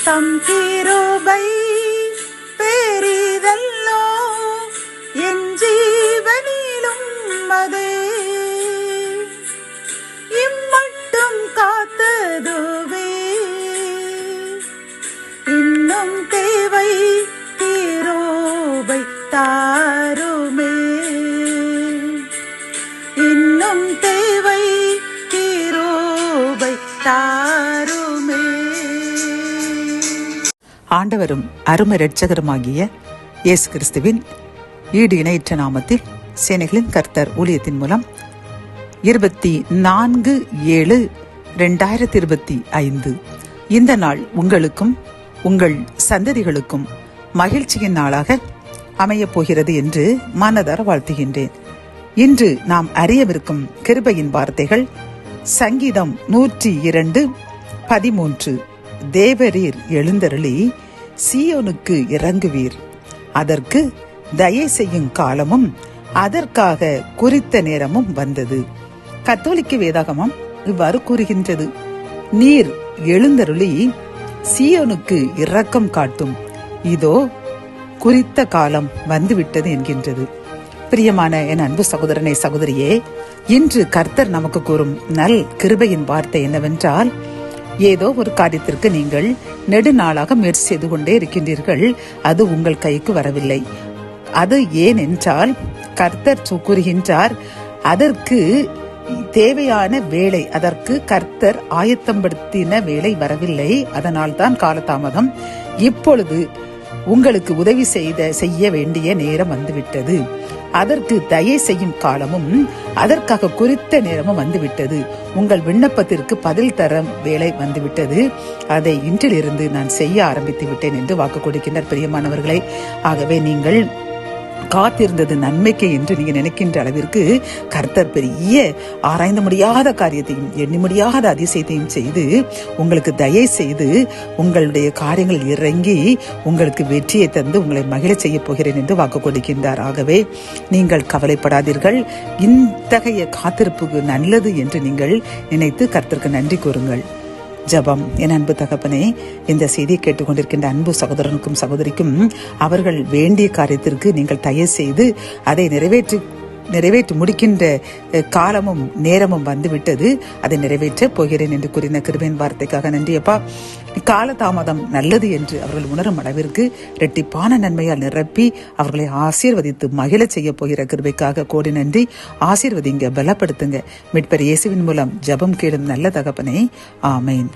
தம் கிருபை பெரிதல்லோ என் ஜீவனிலும் அதே இம்மட்டும் காத்ததுவே இன்னும் தேவை கிருபை தாருமே இன்னும் தேவை கிருபை தாருமே. ஆண்டவரும் அருமை இரட்சகருமாகிய இயேசு கிறிஸ்துவின் ஈடு இணையற்ற நாமத்தில் சேனைகளின் கர்த்தர் ஊழியத்தின் மூலம் 24/7/2025 இந்த நாள் உங்களுக்கும் உங்கள் சந்ததிகளுக்கும் மகிழ்ச்சியின் நாளாக அமையப் போகிறது என்று மனதார வாழ்த்துகின்றேன். இன்று நாம் அறியவிருக்கும் கிருபையின் வார்த்தைகள் சங்கீதம் 102:13. தேவரீர் எழுந்தருளி சீயோனுக்கு இறங்குவீர், அதற்கு தயை செய்யும் காலமும் அதற்காக குறித்த நேரமும் வந்தது. கத்தோலிக்க வேதாகமம் இவ்வாறு கூறுகின்றது, நீர் எழுந்தருளி சீயோனுக்கு இரக்கம் காட்டும், இதோ குறித்த காலம் வந்துவிட்டது என்கின்றது. பிரியமான என் அன்பு சகோதரனே சகோதரியே, இன்று கர்த்தர் நமக்கு கூறும் நல் கிருபையின் வார்த்தை என்னவென்றால், ஏதோ ஒரு காரியத்திற்கு நீங்கள் நெடுநாளாக முயற்சி செய்து கொண்டே இருக்கின்றீர்கள், அது உங்கள் கைக்கு வரவில்லை. அது ஏன் என்றால் கர்த்தர் கூறுகின்றார், அதற்கு தேவையான வேலை, அதற்கு கர்த்தர் ஆயத்தப்படுத்தின வேலை வரவில்லை, அதனால் தான் காலதாமதம். இப்பொழுது உங்களுக்கு உதவி செய்ய வேண்டிய நேரம் வந்துவிட்டது, அதற்கு தயை செய்யும் காலமும் அதற்காக குறித்த நேரமும் வந்துவிட்டது, உங்கள் விண்ணப்பத்திற்கு பதில் தர வேலை வந்துவிட்டது, அதை இன்றிலிருந்து நான் செய்ய ஆரம்பித்து விட்டேன் என்று வாக்கு கொடுக்கின்றார். பிரியமானவர்களே, ஆகவே நீங்கள் காத்திருந்தது நன்மைக்கு என்று நீங்க நினைக்கின்ற அளவிற்கு கர்த்தர் பெரிய ஆராய்ந்து முடியாத காரியத்தையும் எண்ணி முடியாத அதிசயத்தையும் செய்து உங்களுக்கு தயை செய்து உங்களுடைய காரியங்கள் இறங்கி உங்களுக்கு வெற்றியை தந்து உங்களை மகிழ செய்ய போகிறேன் என்று வாக்கு கொடுக்கின்றார். ஆகவே நீங்கள் கவலைப்படாதீர்கள், இத்தகைய காத்திருப்புக்கு நல்லது என்று நீங்கள் நினைத்து கர்த்தருக்கு நன்றி கூறுங்கள். ஜபம். என் அன்பு தகப்பனே, இந்த செய்தியை கேட்டுக்கொண்டிருக்கின்ற அன்பு சகோதரனுக்கும் சகோதரிக்கும் அவர்கள் வேண்டிய காரியத்திற்கு நீங்கள் தயவு செய்து அதை நிறைவேற்றி முடிக்கின்ற காலமும் நேரமும் வந்துவிட்டது, அதை நிறைவேற்ற போகிறேன் என்று கூறின கிருபையின் வார்த்தைக்காக நன்றியப்பா. காலதாமதம் நல்லது என்று அவர்கள் உணரும் அளவிற்கு இரட்டிப்பான நன்மையால் நிரப்பி அவர்களை ஆசீர்வதித்து மகிழ செய்ய போகிற கிருபைக்காக கோடி நன்றி. ஆசீர்வதிங்க, பலப்படுத்துங்க. மீட்பர் இயேசுவின் மூலம் ஜபம் கேளும் நல்ல தகப்பனே, ஆமேன்.